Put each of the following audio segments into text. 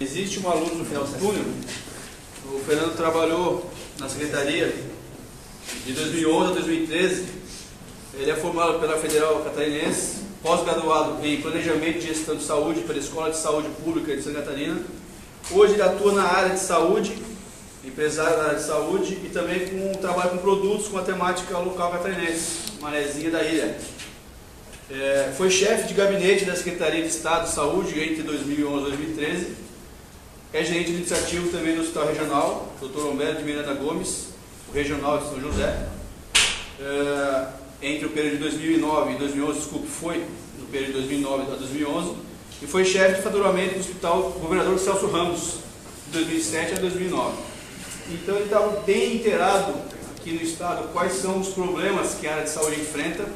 Existe uma luz no final do túnel. O Fernando trabalhou na Secretaria de 2011 a 2013. Ele é formado pela Federal Catarinense, pós-graduado em Planejamento e Gestão de Saúde pela Escola de Saúde Pública de Santa Catarina. Hoje ele atua na área de saúde, empresário da área de saúde, e também trabalha com produtos com a temática local catarinense, Manezinha da Ilha. Foi chefe de gabinete da Secretaria de Estado de Saúde entre 2011 e 2013. É gerente administrativo também do Hospital Regional, Dr. Humberto de Miranda Gomes, o Regional de São José. Entre o período de 2009 e 2011, foi no período de 2009 a 2011, e foi chefe de faturamento do Hospital Governador Celso Ramos, de 2007 a 2009. Então ele estava bem inteirado aqui no estado quais são os problemas que a área de saúde enfrenta,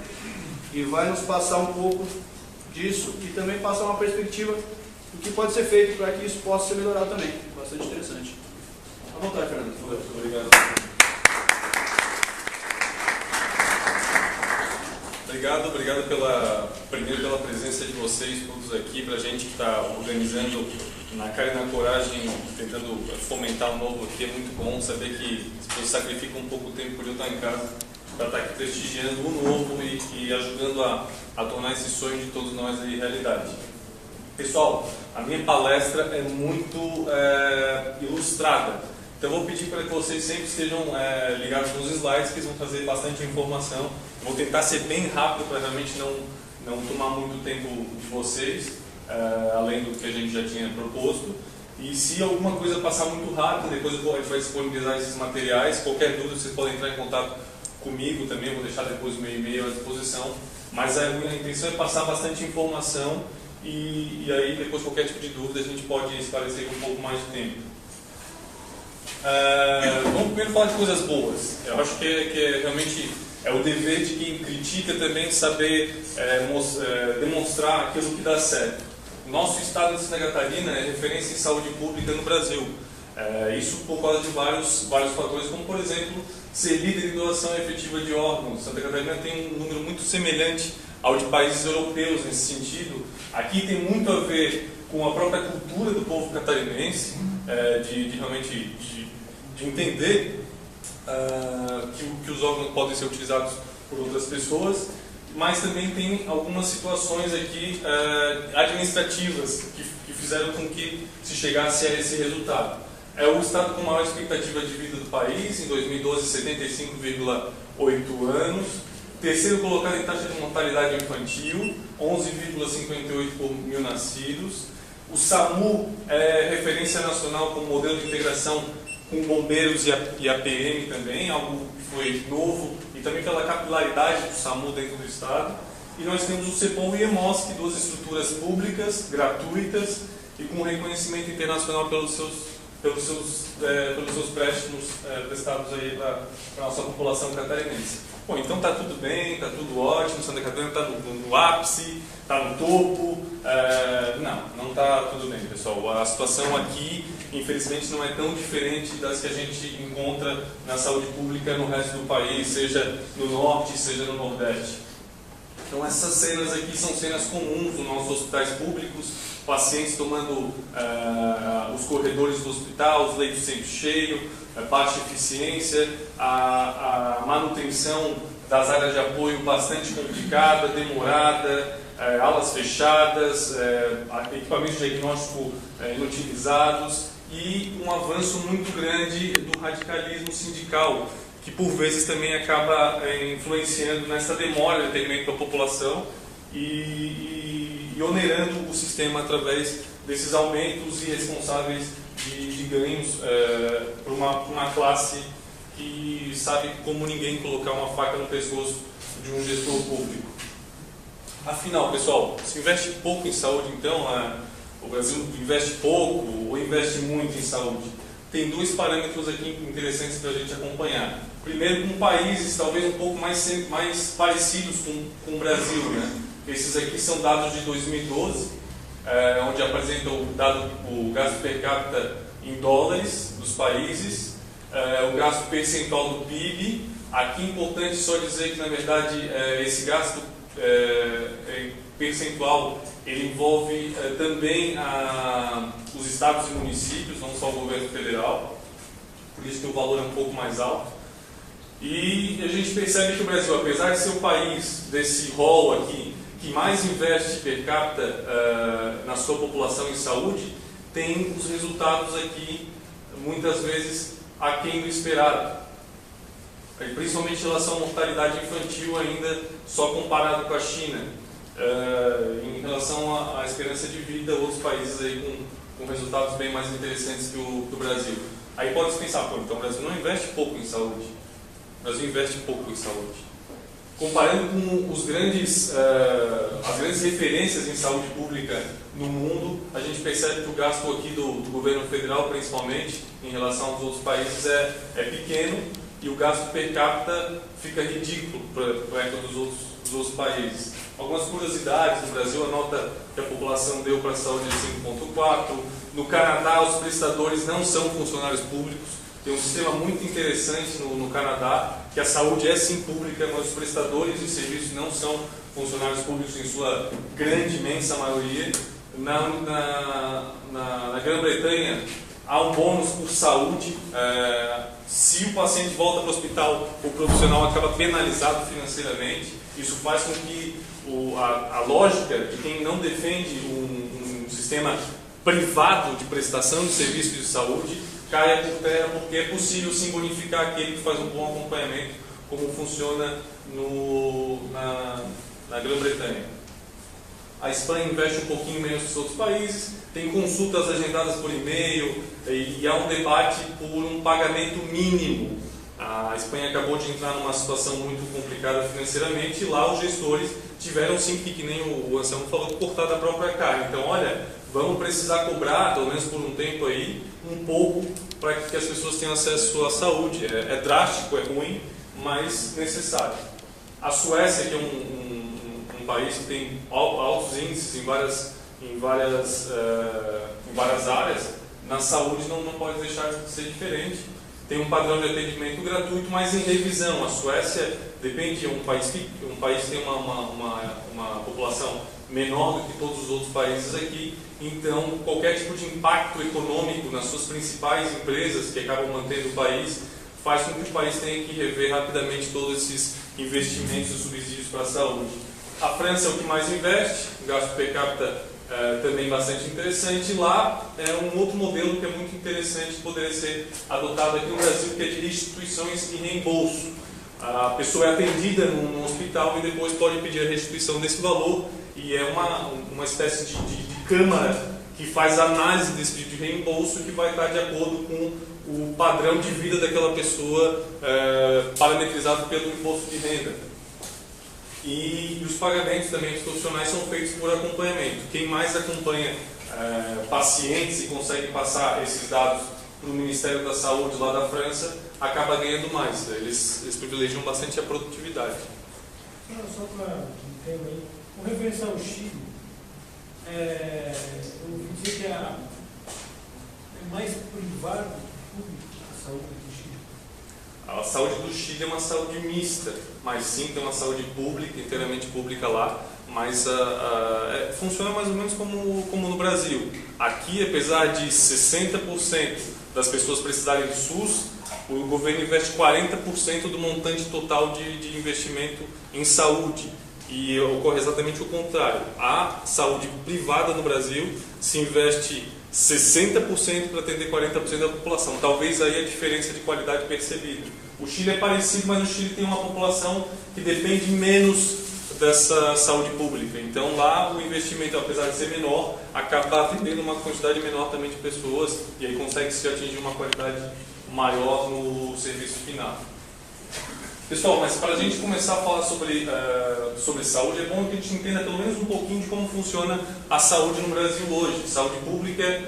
e vai nos passar um pouco disso e também passar uma perspectiva do que pode ser feito para que isso possa ser melhorado também. Bastante interessante. À vontade, Fernando. Obrigado. Obrigado primeiro pela presença de vocês todos aqui, para a gente que está organizando na cara e na coragem, tentando fomentar o novo aqui. É muito bom saber que as pessoas sacrificam um pouco o tempo por eu estar em casa, para estar aqui prestigiando o novo e ajudando a tornar esse sonho de todos nós aí realidade. Pessoal, a minha palestra é muito ilustrada, então eu vou pedir para que vocês sempre estejam ligados nos slides, que eles vão trazer bastante informação. Vou tentar ser bem rápido para realmente não tomar muito tempo de vocês, além do que a gente já tinha proposto. E se alguma coisa passar muito rápido, depois a gente vai disponibilizar esses materiais. Qualquer dúvida, vocês podem entrar em contato comigo também, vou deixar depois o meu e-mail à disposição. Mas a minha intenção é passar bastante informação e aí depois qualquer tipo de dúvida a gente pode esclarecer com um pouco mais de tempo. Vamos primeiro falar de coisas boas. Eu acho que realmente é o dever de quem critica também saber demonstrar aquilo que dá certo. Nosso estado de Santa Catarina é referência em saúde pública no Brasil. Isso por causa de vários fatores, como por exemplo, ser líder em doação efetiva de órgãos. Santa Catarina tem um número muito semelhante ao de países europeus nesse sentido. Aqui tem muito a ver com a própria cultura do povo catarinense, de realmente entender que os órgãos podem ser utilizados por outras pessoas, mas também tem algumas situações aqui administrativas que fizeram com que se chegasse a esse resultado. É o estado com maior expectativa de vida do país, em 2012, 75,8 anos. Terceiro colocado em taxa de mortalidade infantil, 11,58 por mil nascidos. O SAMU é referência nacional como modelo de integração com bombeiros e a PM também, algo que foi novo, e também pela capilaridade do SAMU dentro do estado. E nós temos o CEPOM e EMOSC, duas estruturas públicas, gratuitas e com reconhecimento internacional pelos seus préstimos prestados aí para a nossa população catarinense. Bom, então está tudo bem, está tudo ótimo, Santa Catarina está no ápice, está no topo. Não está tudo bem, pessoal. A situação aqui, infelizmente, não é tão diferente das que a gente encontra na saúde pública no resto do país, seja no norte, seja no nordeste. Então essas cenas aqui são cenas comuns nos nossos hospitais públicos, pacientes tomando os corredores do hospital, os leitos sempre cheios, baixa eficiência, a manutenção das áreas de apoio bastante complicada, demorada, alas fechadas, equipamentos de diagnóstico inutilizados e um avanço muito grande do radicalismo sindical, que por vezes também acaba influenciando nessa demora de atendimento da população e onerando o sistema através desses aumentos irresponsáveis de ganhos para uma classe que sabe como ninguém colocar uma faca no pescoço de um gestor público. Afinal, pessoal, se investe pouco em saúde, então o Brasil investe pouco ou investe muito em saúde? Tem dois parâmetros aqui interessantes para a gente acompanhar. Primeiro, com países talvez um pouco mais parecidos com o Brasil, né? Esses aqui são dados de 2012, onde apresenta o gasto per capita em dólares dos países, o gasto percentual do PIB. Aqui é importante só dizer que, na verdade, esse gasto percentual ele envolve também os estados e municípios, não só o governo federal, por isso que o valor é um pouco mais alto. E a gente percebe que o Brasil, apesar de ser o país desse rol aqui, que mais investe per capita na sua população em saúde, tem os resultados aqui, muitas vezes, aquém do esperado. Principalmente em relação à mortalidade infantil, ainda só comparado com a China. Em relação à esperança de vida, outros países aí com resultados bem mais interessantes que o Brasil. Aí pode se pensar, pô, então o Brasil não investe pouco em saúde. O Brasil investe pouco em saúde. Comparando com as grandes referências em saúde pública no mundo, a gente percebe que o gasto aqui do governo federal, principalmente, em relação aos outros países, é pequeno, e o gasto per capita fica ridículo perto dos outros países. Algumas curiosidades: no Brasil, a nota que a população deu para a saúde é 5,4. No Canadá, os prestadores não são funcionários públicos. Tem um sistema muito interessante no Canadá, que a saúde é sim pública, mas os prestadores de serviços não são funcionários públicos em sua grande, imensa maioria. Na Grã-Bretanha, há um bônus por saúde. Se o paciente volta para o hospital, o profissional acaba penalizado financeiramente. Isso faz com que a lógica de quem não defende um sistema privado de prestação de serviços de saúde caia por terra, porque é possível sim bonificar aquele que faz um bom acompanhamento, como funciona na Grã-Bretanha. A Espanha investe um pouquinho menos que os outros países, tem consultas agendadas por e-mail e há um debate por um pagamento mínimo. A Espanha acabou de entrar numa situação muito complicada financeiramente e lá os gestores tiveram sim, que nem o Anselmo falou, cortar da própria cara. Então, olha, vamos precisar cobrar, pelo menos por um tempo aí, um pouco para que as pessoas tenham acesso à saúde. É drástico, é ruim, mas necessário. A Suécia, que é um país que tem altos índices em várias áreas, na saúde não pode deixar de ser diferente. Tem um padrão de atendimento gratuito, mas em revisão. A Suécia depende, um país que tem uma população menor do que todos os outros países aqui, então qualquer tipo de impacto econômico nas suas principais empresas que acabam mantendo o país faz com que o país tenha que rever rapidamente todos esses investimentos e subsídios para a saúde. A França é o que mais investe, o gasto per capita também bastante interessante. Lá é um outro modelo que é muito interessante, poderia ser adotado aqui no Brasil, que é de restituições e reembolso. A pessoa é atendida num hospital e depois pode pedir a restituição desse valor, e é uma espécie de câmara que faz análise desse pedido de reembolso, que vai estar de acordo com o padrão de vida daquela pessoa, parametrizado pelo imposto de renda. E os pagamentos também institucionais são feitos por acompanhamento. Quem mais acompanha pacientes e consegue passar esses dados para o Ministério da Saúde lá da França, acaba ganhando mais. Eles privilegiam bastante a produtividade. Só para um tema aí, com referência ao Chile, eu ouvi dizer que é mais privado que público a saúde do Chile. A saúde do Chile é uma saúde mista, mas sim tem uma saúde pública, inteiramente pública lá, mas funciona mais ou menos como no Brasil. Aqui, apesar de 60% das pessoas precisarem do SUS, o governo investe 40% do montante total de investimento em saúde. E ocorre exatamente o contrário. A saúde privada no Brasil se investe 60% para atender 40% da população. Talvez aí a diferença de qualidade percebida. O Chile é parecido, mas no Chile tem uma população que depende menos dessa saúde pública. Então lá o investimento, apesar de ser menor, acaba atendendo uma quantidade menor também de pessoas e aí consegue-se atingir uma qualidade maior no serviço final. Pessoal, mas para a gente começar a falar sobre saúde, é bom que a gente entenda pelo menos um pouquinho de como funciona a saúde no Brasil hoje. Saúde pública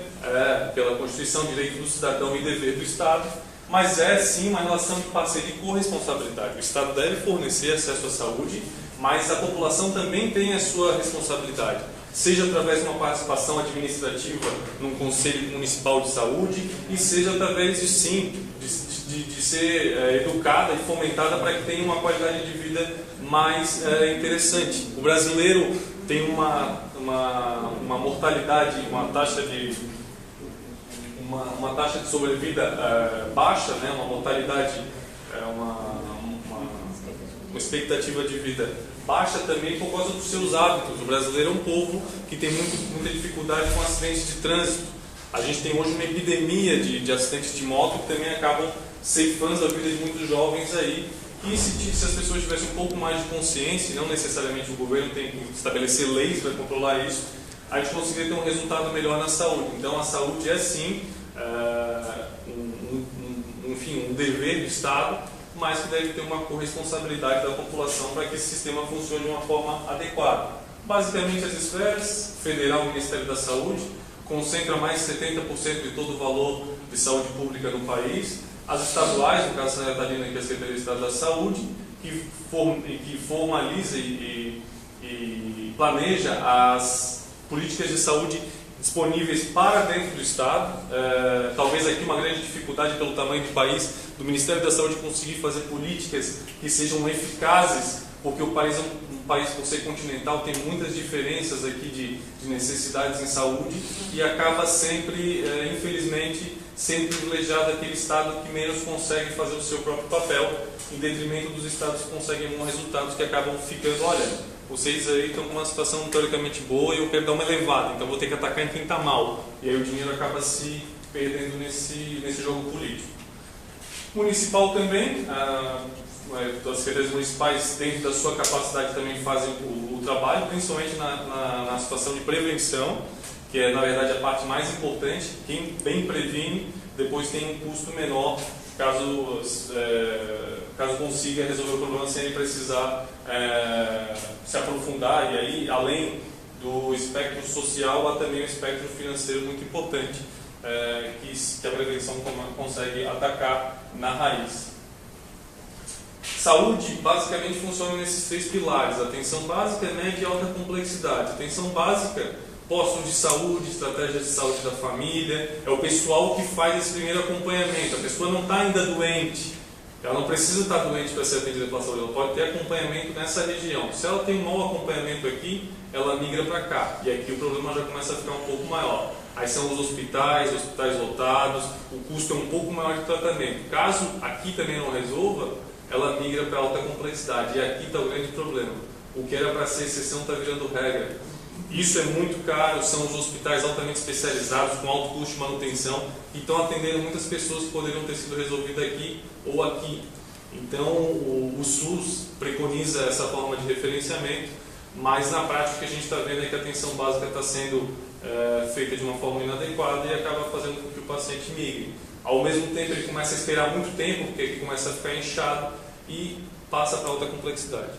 pela Constituição, direito do cidadão e dever do Estado, mas é sim uma relação de parceria e corresponsabilidade. O Estado deve fornecer acesso à saúde, mas a população também tem a sua responsabilidade, seja através de uma participação administrativa num Conselho Municipal de Saúde, e seja através de ser educada e fomentada para que tenha uma qualidade de vida mais interessante. O brasileiro tem uma uma mortalidade, uma taxa de sobrevida baixa, né? Uma mortalidade, uma expectativa de vida baixa também por causa dos seus hábitos. O brasileiro é um povo que tem muita dificuldade com acidentes de trânsito. A gente tem hoje uma epidemia de acidentes de moto que também acabam ceifando a vida de muitos jovens aí. E se as pessoas tivessem um pouco mais de consciência, e não necessariamente o governo tem que estabelecer leis para controlar isso, a gente conseguiria ter um resultado melhor na saúde. Então a saúde é sim um dever do Estado, mas que deve ter uma corresponsabilidade da população para que esse sistema funcione de uma forma adequada. Basicamente as esferas, Federal e Ministério da Saúde, concentra mais de 70% de todo o valor de saúde pública no país. As estaduais, no caso da Santa Catarina, que é a Secretaria de Estado da Saúde, que formaliza e planeja as políticas de saúde disponíveis para dentro do Estado. Talvez aqui uma grande dificuldade pelo tamanho do país, do Ministério da Saúde conseguir fazer políticas que sejam eficazes, porque o país é um país, por ser continental, tem muitas diferenças aqui de necessidades em saúde e acaba sempre, infelizmente, sendo privilegiado aquele Estado que menos consegue fazer o seu próprio papel, em detrimento dos Estados que conseguem bons resultados, que acabam ficando, olha, vocês aí estão com uma situação teoricamente boa e eu quero dar uma elevada, então vou ter que atacar em quem está mal. E aí o dinheiro acaba se perdendo nesse jogo político. Municipal também, as secretarias municipais, dentro da sua capacidade, também fazem o trabalho, principalmente na situação de prevenção, que é, na verdade, a parte mais importante. Quem bem previne, depois tem um custo menor, caso consiga resolver o problema sem ele precisar se aprofundar. E aí, além do espectro social, há também o espectro financeiro muito importante, que a prevenção consegue atacar na raiz. Saúde, basicamente, funciona nesses 3 pilares: atenção básica, média e alta complexidade. Atenção básica, postos de saúde, estratégias de saúde da família, é o pessoal que faz esse primeiro acompanhamento. A pessoa não está ainda doente, ela não precisa estar doente para ser atendida pela saúde, ela pode ter acompanhamento nessa região. Se ela tem um mau acompanhamento aqui, ela migra para cá, e aqui o problema já começa a ficar um pouco maior. Aí são os hospitais lotados, o custo é um pouco maior de tratamento. Caso aqui também não resolva, ela migra para alta complexidade, e aqui está o grande problema. O que era para ser exceção está virando regra. Isso é muito caro, são os hospitais altamente especializados, com alto custo de manutenção, que estão atendendo muitas pessoas que poderiam ter sido resolvidas aqui ou aqui. Então, o SUS preconiza essa forma de referenciamento, mas na prática o que a gente está vendo é que a atenção básica está sendo feita de uma forma inadequada e acaba fazendo com que o paciente migre. Ao mesmo tempo, ele começa a esperar muito tempo, porque ele começa a ficar inchado e passa para alta complexidade.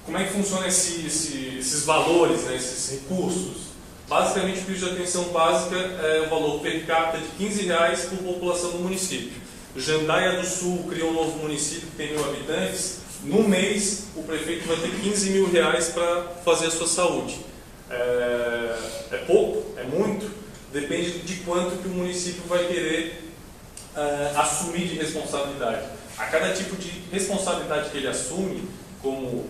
Como é que funcionam esses valores, né, esses recursos? Basicamente, o custo de atenção básica é o valor per capita de R$15 por população do município. Jandaia do Sul criou um novo município que tem 1.000 habitantes. No mês, o prefeito vai ter R$15 mil para fazer a sua saúde. É pouco? É muito? Depende de quanto que o município vai querer assumir de responsabilidade. A cada tipo de responsabilidade que ele assume, como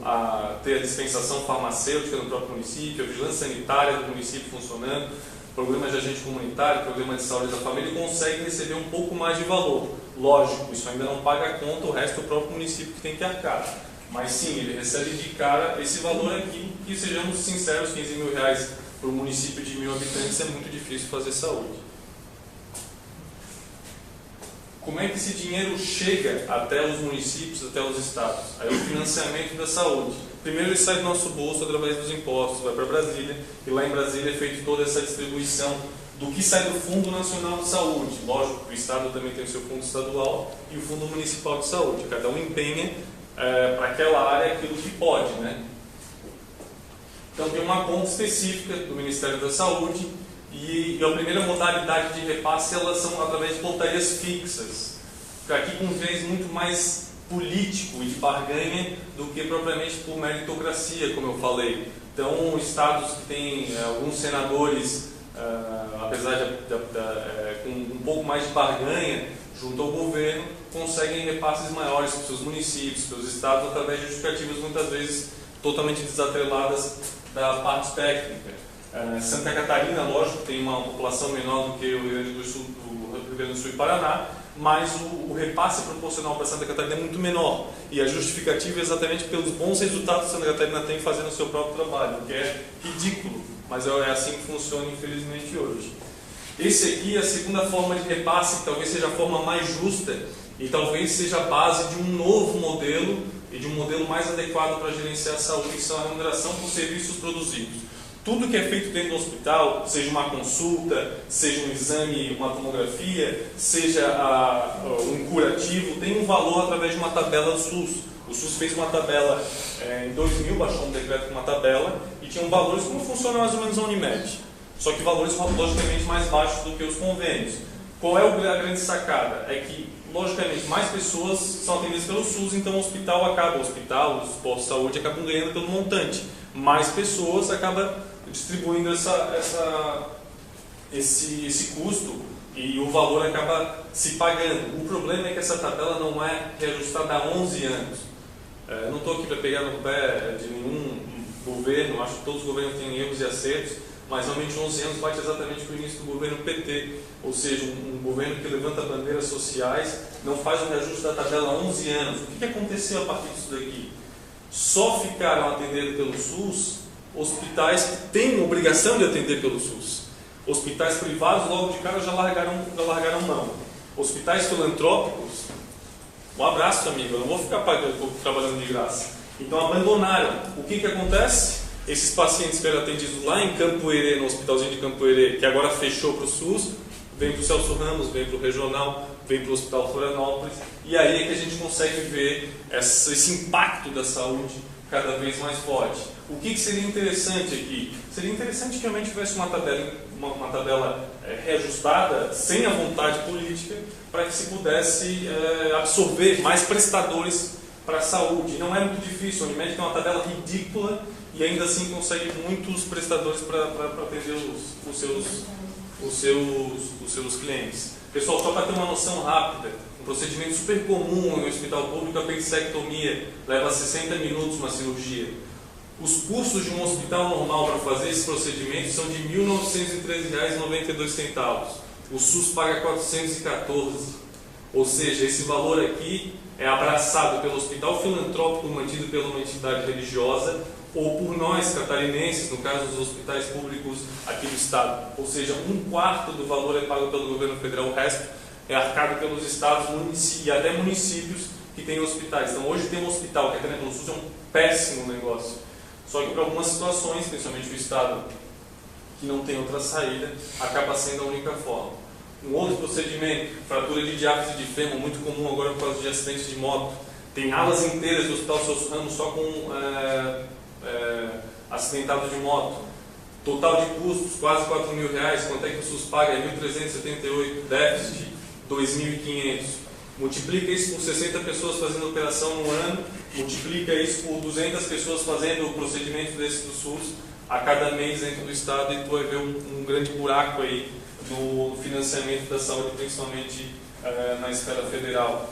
ter a dispensação farmacêutica no próprio município, a vigilância sanitária do município funcionando, programa de agente comunitário, programa de saúde da família, ele consegue receber um pouco mais de valor. Lógico, isso ainda não paga a conta, o resto é o próprio município que tem que arcar. Mas sim, ele recebe de cara esse valor aqui, que, sejamos sinceros, R$15 mil para um município de 1.000 habitantes é muito difícil fazer saúde. Como é que esse dinheiro chega até os municípios, até os estados? Aí o financiamento da saúde. Primeiro ele sai do nosso bolso através dos impostos, vai para Brasília, e lá em Brasília é feita toda essa distribuição do que sai do Fundo Nacional de Saúde. Lógico, o estado também tem o seu fundo estadual e o Fundo Municipal de Saúde. Cada um empenha para aquela área aquilo que pode, né? Então tem uma conta específica do Ministério da Saúde, e a primeira modalidade de repasse elas são através de portarias fixas, aqui com um viés muito mais político e de barganha do que propriamente por meritocracia, como eu falei. Então, estados que têm alguns senadores, apesar com um pouco mais de barganha junto ao governo, conseguem repasses maiores para os seus municípios, para os estados, através de justificativas muitas vezes totalmente desatreladas da parte técnica. Santa Catarina, lógico, tem uma população menor do que o Rio Grande do Sul, e Paraná, mas o repasse proporcional para Santa Catarina é muito menor. E a justificativa é exatamente pelos bons resultados que Santa Catarina tem fazendo o seu próprio trabalho, o que é ridículo, mas é assim que funciona, infelizmente, hoje. Esse aqui é a segunda forma de repasse, que talvez seja a forma mais justa e talvez seja a base de um novo modelo e de um modelo mais adequado para gerenciar a saúde, que são a remuneração por serviços produzidos. Tudo que é feito dentro do hospital, seja uma consulta, seja um exame, uma tomografia, seja um curativo, tem um valor através de uma tabela do SUS. O SUS fez uma tabela, em 2000 baixou um decreto com uma tabela e tinham valores como funciona mais ou menos a Unimed. Só que valores logicamente mais baixos do que os convênios. Qual é a grande sacada? É que, logicamente, mais pessoas são atendidas pelo SUS, então o hospital, os postos de saúde acabam ganhando pelo montante. Mais pessoas acabam distribuindo esse custo e o valor acaba se pagando. O problema é que essa tabela não é reajustada há 11 anos. Não estou aqui para pegar no pé de nenhum governo, acho que todos os governos têm erros e acertos, mas realmente 11 anos bate exatamente para o início do governo PT, ou seja, um governo que levanta bandeiras sociais, não faz um reajuste da tabela há 11 anos. O que aconteceu a partir disso daqui? Só ficaram atendendo pelo SUS hospitais que têm obrigação de atender pelo SUS. Hospitais privados, logo de cara, já largaram mão. Hospitais filantrópicos, um abraço, amigo, eu não vou ficar trabalhando de graça. Então abandonaram. O que acontece? Esses pacientes que eram atendidos lá em Campo Herê, no hospitalzinho de Campo Herê, que agora fechou para o SUS, vem para o Celso Ramos, vem para o Regional, vem para o Hospital Florianópolis, e aí é que a gente consegue ver esse impacto da saúde cada vez mais forte. O que seria interessante aqui? Seria interessante que realmente tivesse uma tabela reajustada, sem a vontade política, para que se pudesse absorver mais prestadores para a saúde. Não é muito difícil, a Unimed tem uma tabela ridícula e ainda assim consegue muitos prestadores para atender os seus clientes. Pessoal, só para ter uma noção rápida, um procedimento super comum no hospital público, a apendicectomia, leva 60 minutos uma cirurgia. Os custos de um hospital normal para fazer esse procedimento são de R$ 1.913,92. O SUS paga 414. Ou seja, esse valor aqui é abraçado pelo hospital filantrópico mantido pela uma entidade religiosa ou por nós, catarinenses, no caso dos hospitais públicos aqui do estado. Ou seja, 1/4 do valor é pago pelo governo federal, o resto é arcado pelos estados e até municípios que têm hospitais. Então hoje tem um hospital que atende pelo SUS, é um péssimo negócio. Só que para algumas situações, principalmente o estado que não tem outra saída, acaba sendo a única forma. Um outro procedimento, fratura de diáfise de fêmur, muito comum agora por causa de acidentes de moto. Tem alas inteiras do Hospital Celso Ramos só com acidentado de moto. Total de custos, quase R$ 4.000. Quanto é que o SUS paga? É 1.378, déficit 2.500. Multiplica isso por 60 pessoas fazendo operação no ano, multiplica isso por 200 pessoas fazendo o procedimento desse do SUS a cada mês dentro do estado e tu vai ver um grande buraco aí no financiamento da saúde, principalmente na esfera federal.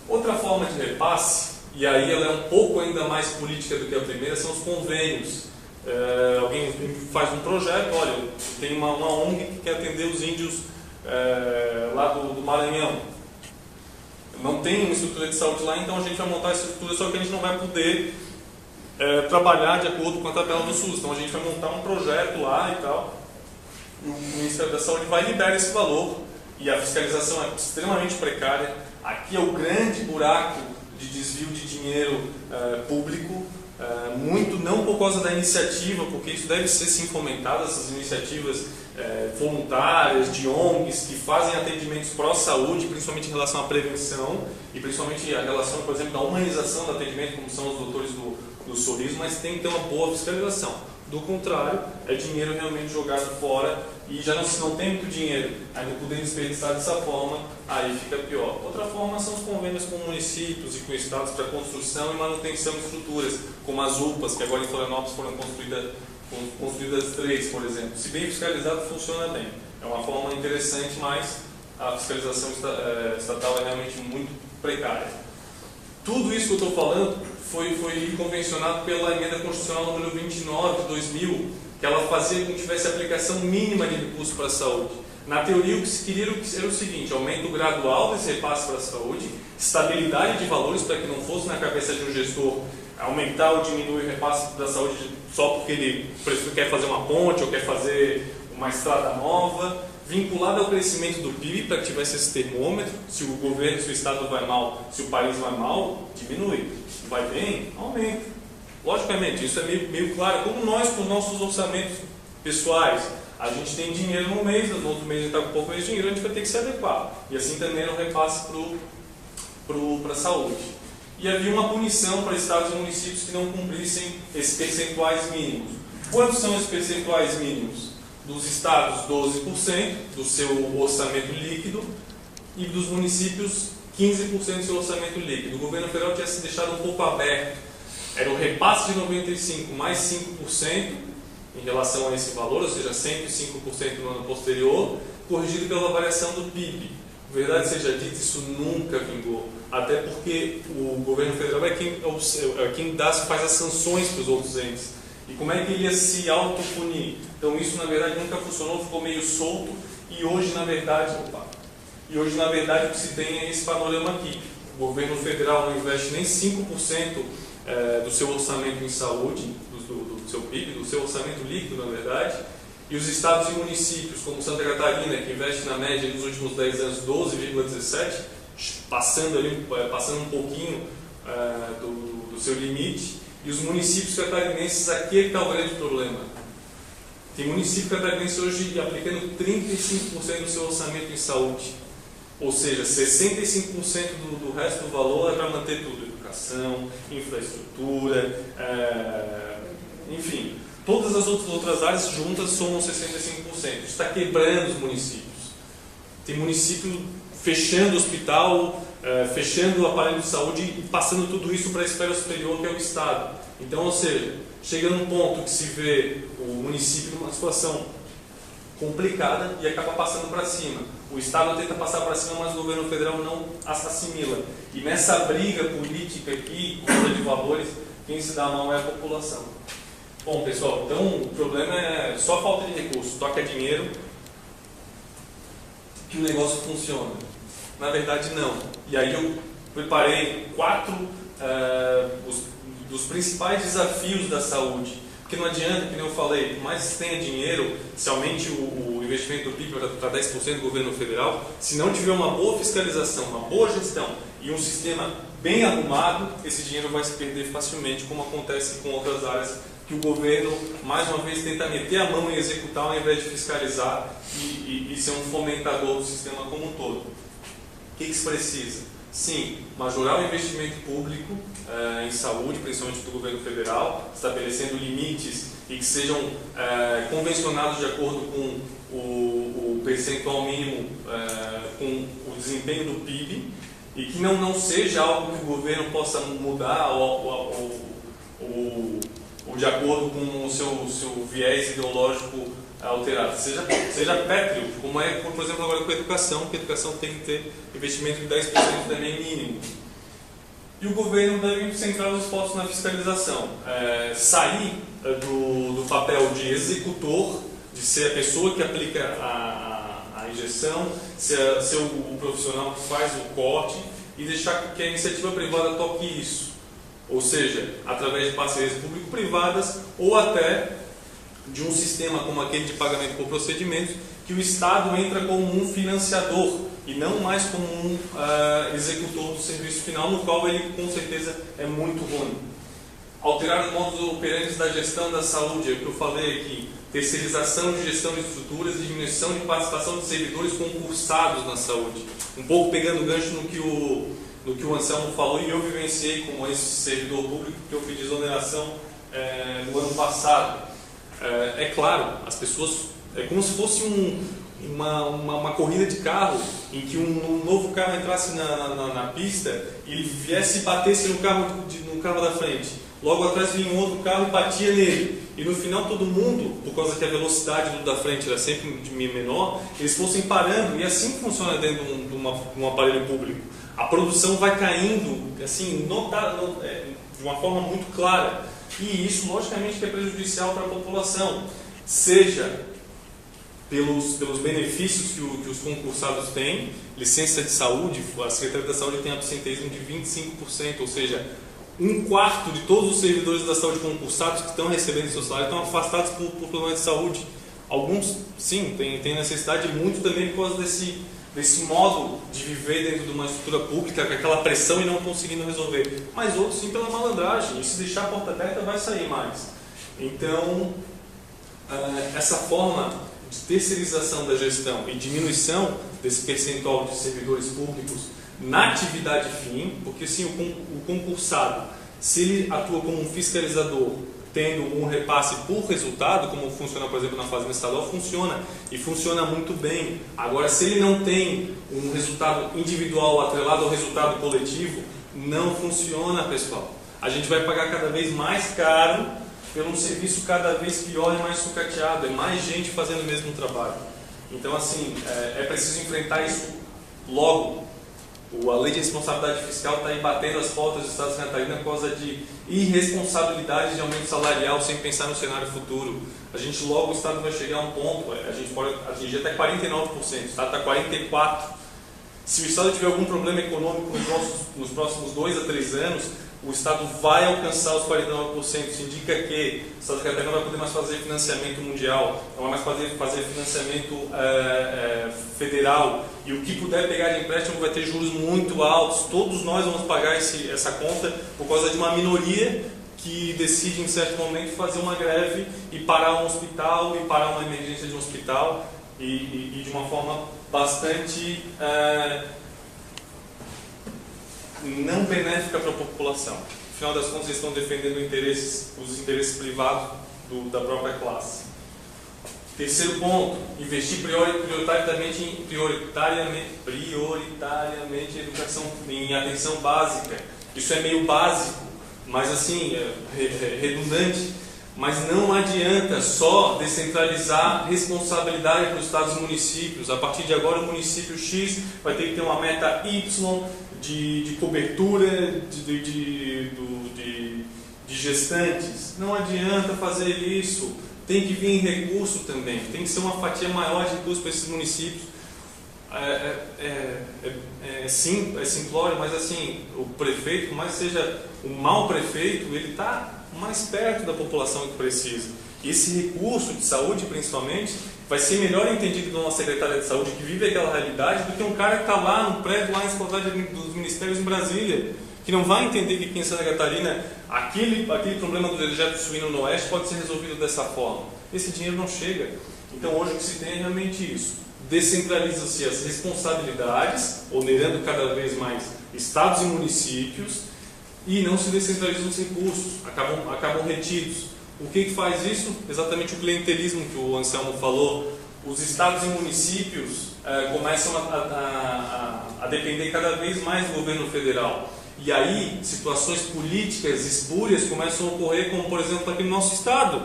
Outra forma de repasse, e aí ela é um pouco ainda mais política do que a primeira, são os convênios. Alguém faz um projeto, olha, tem uma ONG que quer atender os índios lá do Maranhão. Não tem uma estrutura de saúde lá, então a gente vai montar essa estrutura, só que a gente não vai poder trabalhar de acordo com a tabela do SUS. Então a gente vai montar um projeto lá e tal, e o Ministério da Saúde vai liberar esse valor, e a fiscalização é extremamente precária. Aqui é o grande buraco de desvio de dinheiro público, muito não por causa da iniciativa, porque isso deve ser sim fomentado, essas iniciativas voluntárias, de ONGs, que fazem atendimentos pró-saúde, principalmente em relação à prevenção, e principalmente a relação, por exemplo, da humanização do atendimento, como são os doutores do sorriso, mas tem que ter uma boa fiscalização. Do contrário, é dinheiro realmente jogado fora e já não tem muito dinheiro, ainda poder desperdiçar dessa forma, aí fica pior. Outra forma são os convênios com municípios e com estados para construção e manutenção de estruturas, como as UPAs, que agora em Florianópolis foram construídas 3, por exemplo. Se bem fiscalizado, funciona bem. É uma forma interessante, mas a fiscalização estatal é realmente muito precária. Tudo isso que eu estou falando foi convencionado pela emenda constitucional número 29 de 2000, que ela fazia com que tivesse aplicação mínima de recursos para a saúde. Na teoria, o que se queria era o seguinte: aumento gradual desse repasse para a saúde, estabilidade de valores para que não fosse na cabeça de um gestor aumentar ou diminuir o repasse da saúde só porque ele quer fazer uma ponte ou quer fazer uma estrada nova, vinculado ao crescimento do PIB para que tivesse esse termômetro. Se o governo, se o Estado vai mal, se o país vai mal, diminui. Vai bem, aumenta. Logicamente, isso é meio claro, como nós com os nossos orçamentos pessoais. A gente tem dinheiro no mês, no outro mês a gente está com um pouco mais de dinheiro, a gente vai ter que se adequar. E assim também no repasse para a saúde. E havia uma punição para estados e municípios que não cumprissem esses percentuais mínimos. Quantos são esses percentuais mínimos? Dos estados, 12% do seu orçamento líquido, e dos municípios, 15% do seu orçamento líquido. O governo federal tinha se deixado um pouco aberto. Era o repasse de 95% mais 5% em relação a esse valor, ou seja, 105% no ano posterior, corrigido pela variação do PIB. Verdade seja dita, isso nunca vingou. Até porque o governo federal é quem faz as sanções para os outros entes. E como é que ele ia se autopunir? Então isso na verdade nunca funcionou, ficou meio solto, e hoje na verdade o que se tem é esse panorama aqui. O governo federal não investe nem 5% do seu orçamento em saúde, do seu PIB, do seu orçamento líquido na verdade, e os estados e municípios, como Santa Catarina, que investe na média nos últimos 10 anos 12,17%, passando um pouquinho do seu limite, e os municípios catarinenses, aqui é que está o grande problema. Tem município catarinense hoje aplicando 35% do seu orçamento em saúde, ou seja, 65% do resto do valor é para manter tudo, educação, infraestrutura, enfim, todas as outras áreas juntas somam 65%. Isso está quebrando os municípios. Tem município fechando o hospital, fechando o aparelho de saúde e passando tudo isso para a esfera superior, que é o Estado. Então, ou seja, chega num ponto que se vê o município numa situação complicada e acaba passando para cima. O Estado tenta passar para cima, mas o governo federal não assimila. E nessa briga política aqui, contra de valores, quem se dá mal é a população. Bom, pessoal, então o problema é só falta de recursos, toca dinheiro, que o negócio funciona. Na verdade, não. E aí eu preparei 4 dos principais desafios da saúde. Porque não adianta, como eu falei, por mais que tenha dinheiro, se aumente o investimento do PIB para 10% do governo federal, se não tiver uma boa fiscalização, uma boa gestão e um sistema bem arrumado, esse dinheiro vai se perder facilmente, como acontece com outras áreas que o governo, mais uma vez, tenta meter a mão e executar ao invés de fiscalizar e ser um fomentador do sistema como um todo. O que se precisa? Sim, majorar o investimento público em saúde, principalmente do governo federal, estabelecendo limites e que sejam convencionados de acordo com o percentual mínimo, com o desempenho do PIB, e que não seja algo que o governo possa mudar ou de acordo com o seu viés ideológico alterado. Seja pétreo, como é, por exemplo, agora com a educação, que a educação tem que ter investimento de 10% também mínimo. E o governo deve centrar os esforços na fiscalização. Sair do papel de executor, de ser a pessoa que aplica a injeção, ser o profissional que faz o corte e deixar que a iniciativa privada toque isso. Ou seja, através de parcerias público-privadas ou até de um sistema como aquele de pagamento por procedimentos, que o Estado entra como um financiador e não mais como um executor do serviço final, no qual ele com certeza é muito ruim. Alterar os modos operantes da gestão da saúde, é o que eu falei aqui, terceirização de gestão de estruturas e diminuição de participação de servidores concursados na saúde. Um pouco pegando o gancho no que o Anselmo falou, e eu vivenciei como esse servidor público, que eu fiz exoneração no ano passado. É claro, as pessoas, é como se fosse uma corrida de carro, em que um novo carro entrasse na pista e ele viesse e batesse no carro da frente. Logo atrás vinha um outro carro e batia nele. E no final todo mundo, por causa que a velocidade do da frente era sempre menor, eles fossem parando, e assim funciona dentro de um aparelho público. A produção vai caindo, assim, uma forma muito clara. E isso, logicamente, que é prejudicial para a população, seja pelos benefícios que os concursados têm, licença de saúde, a Secretaria da Saúde tem absenteísmo de 25%, ou seja, 1/4 de todos os servidores da saúde concursados que estão recebendo seu salário estão afastados por problemas de saúde. Alguns, sim, têm necessidade, muito também por causa desse modo de viver dentro de uma estrutura pública, com aquela pressão e não conseguindo resolver. Mas outros, sim, pela malandragem, e se deixar a porta aberta vai sair mais. Então, essa forma de terceirização da gestão e diminuição desse percentual de servidores públicos na atividade fim, porque sim, o concursado, se ele atua como um fiscalizador, tendo um repasse por resultado, como funciona, por exemplo, na Fazenda Estadual, funciona, e funciona muito bem. Agora, se ele não tem um resultado individual atrelado ao resultado coletivo, não funciona, pessoal. A gente vai pagar cada vez mais caro por um serviço cada vez pior e mais sucateado, é mais gente fazendo o mesmo trabalho. Então, assim, é preciso enfrentar isso logo. A lei de responsabilidade fiscal está aí batendo as portas do Estado de Santa Catarina por causa de irresponsabilidade de aumento salarial sem pensar no cenário futuro. A gente logo, o Estado vai chegar a um ponto, a gente pode atingir até 49%, o Estado está 44%. Se o Estado tiver algum problema econômico nos próximos 2 a 3 anos, o Estado vai alcançar os 49%. Isso indica que o Estado de Catarina não vai poder mais fazer financiamento mundial, não vai mais fazer financiamento federal, e o que puder pegar de empréstimo vai ter juros muito altos. Todos nós vamos pagar essa conta por causa de uma minoria que decide em certo momento fazer uma greve e parar um hospital, e parar uma emergência de um hospital, e de uma forma bastante não benéfica para a população. No final das contas, eles estão defendendo os interesses privados da própria classe. Terceiro ponto, investir prioritariamente em educação, em atenção básica. Isso é meio básico, mas assim, redundante. Mas não adianta só descentralizar responsabilidade para os estados e municípios. A partir de agora, o município X vai ter que ter uma meta Y de cobertura de gestantes. Não adianta fazer isso. Tem que vir em recurso também. Tem que ser uma fatia maior de recursos para esses municípios. É simplório, mas assim, o prefeito, por mais que seja um mau prefeito, ele está mais perto da população que precisa. E esse recurso de saúde, principalmente, vai ser melhor entendido por uma secretária de saúde que vive aquela realidade do que um cara que está lá no prédio, lá em Escolar dos Ministérios em Brasília, que não vai entender que aqui em Santa Catarina aquele problema do dejeto suíno no oeste pode ser resolvido dessa forma. Esse dinheiro não chega. Então hoje o que se tem é realmente isso. Descentraliza-se as responsabilidades, onerando cada vez mais estados e municípios, e não se descentralizam os recursos, acabam retidos. O que faz isso? Exatamente o clientelismo que o Anselmo falou. Os estados e municípios começam a depender cada vez mais do governo federal. E aí, situações políticas espúrias começam a ocorrer, como por exemplo aqui no nosso estado,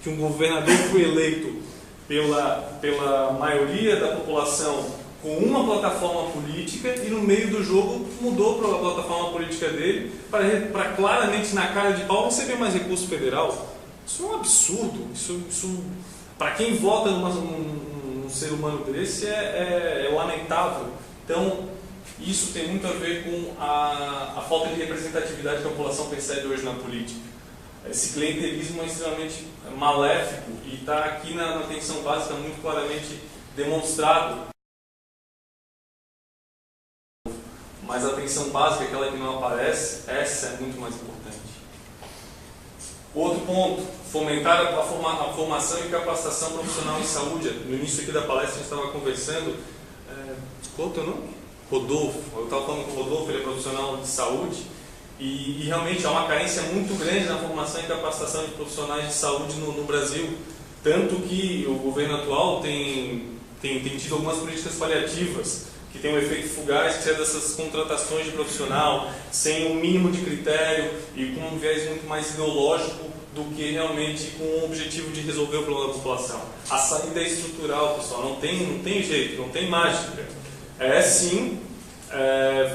que um governador foi eleito pela maioria da população com uma plataforma política e no meio do jogo mudou para a plataforma política dele para claramente na cara de pau receber mais recurso federal. Isso é um absurdo. Isso para quem vota num ser humano desse é lamentável. Então isso tem muito a ver com a falta de representatividade que a população percebe hoje na política. Esse clientelismo é extremamente maléfico e está aqui na atenção básica muito claramente demonstrado. Mas a atenção básica, aquela que não aparece, essa é muito mais importante. Outro ponto, fomentar a formação e capacitação profissional em saúde. No início aqui da palestra a gente estava conversando, qual é o teu nome? Rodolfo. Eu estava falando com o Rodolfo, ele é profissional de saúde, e realmente há uma carência muito grande na formação e capacitação de profissionais de saúde no Brasil. Tanto que o governo atual tem tido algumas políticas paliativas, que tem um efeito fugaz, que é dessas contratações de profissional, sem um mínimo de critério e com um viés muito mais ideológico do que realmente com o objetivo de resolver o problema da população. A saída é estrutural, pessoal, não tem jeito, não tem mágica. É sim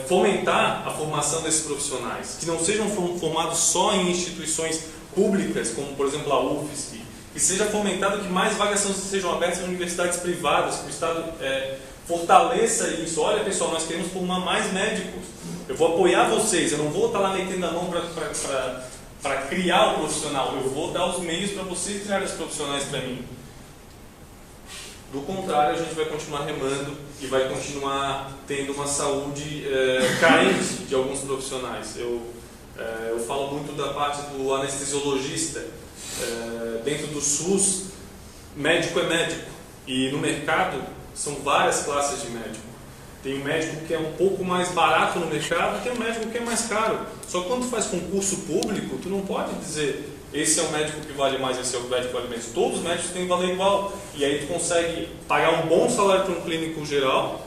fomentar a formação desses profissionais, que não sejam formados só em instituições públicas, como por exemplo a UFSC, que seja fomentado que mais vagas sejam abertas em universidades privadas, que o Estado fortaleça isso. Olha pessoal, nós queremos formar mais médicos, eu vou apoiar vocês, eu não vou estar lá metendo a mão para criar o profissional, eu vou dar os meios para vocês criarem os profissionais para mim. Do contrário, a gente vai continuar remando e vai continuar tendo uma saúde carente de alguns profissionais. Eu falo muito da parte do anestesiologista. Dentro do SUS, médico é médico. E no mercado, são várias classes de médico. Tem um médico que é um pouco mais barato no mercado, tem um médico que é mais caro. Só que quando tu faz concurso público, tu não pode dizer esse é o médico que vale mais, esse é o médico que vale menos. Todos os médicos têm que valer igual. E aí tu consegue pagar um bom salário para um clínico geral,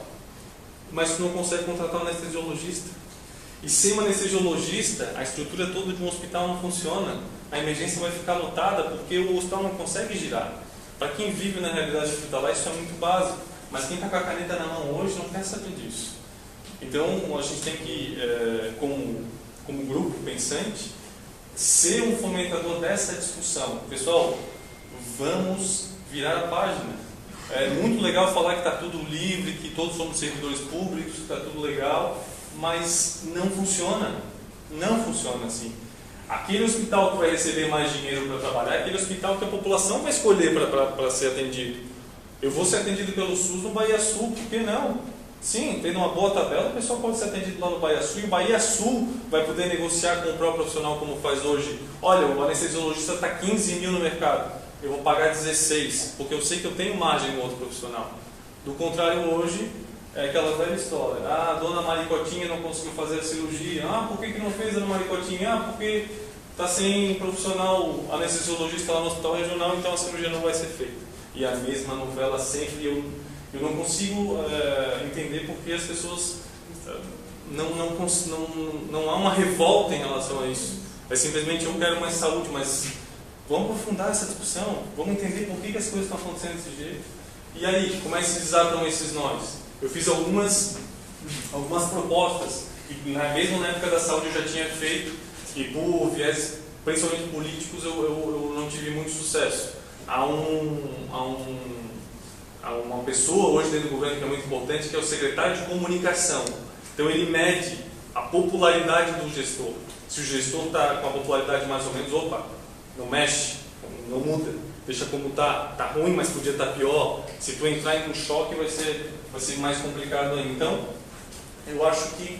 mas tu não consegue contratar um anestesiologista. E sem um anestesiologista, a estrutura toda de um hospital não funciona. A emergência vai ficar lotada porque o hospital não consegue girar. Para quem vive na realidade hospitalar, isso é muito básico. Mas quem está com a caneta na mão hoje não quer saber disso. Então a gente tem que, como grupo pensante, ser um fomentador dessa discussão. Pessoal, vamos virar a página. É muito legal falar que está tudo livre, que todos somos servidores públicos, que está tudo legal, mas não funciona. Não funciona assim. Aquele hospital que vai receber mais dinheiro para trabalhar é aquele hospital que a população vai escolher para ser atendido. Eu vou ser atendido pelo SUS no Bahia Sul, por que não? Sim, tendo uma boa tabela, o pessoal pode ser atendido lá no Bahia Sul, e o Bahia Sul vai poder negociar com o próprio profissional como faz hoje. Olha, o anestesiologista está 15 mil no mercado, eu vou pagar 16, porque eu sei que eu tenho margem no outro profissional. Do contrário, hoje, é aquela velha história. Ah, a dona Maricotinha não conseguiu fazer a cirurgia. Ah, por que não fez a dona Maricotinha? Ah, porque está sem profissional anestesiologista lá no hospital regional, então a cirurgia não vai ser feita. E a mesma novela sempre, eu não consigo entender porque as pessoas não há uma revolta em relação a isso. É simplesmente eu quero mais saúde, mas vamos aprofundar essa discussão, vamos entender por que as coisas estão acontecendo desse jeito. E aí, como é que se desatam esses nós? Eu fiz algumas propostas, que mesmo na época da saúde eu já tinha feito, e por viés, principalmente políticos, eu não tive muito sucesso. Há uma pessoa hoje dentro do governo que é muito importante, que é o secretário de comunicação. Então ele mede a popularidade do gestor. Se o gestor está com a popularidade mais ou menos, opa, não mexe, não muda, deixa como está ruim, mas podia estar pior. Se tu entrar em um choque vai ser mais complicado ainda. Então, eu acho que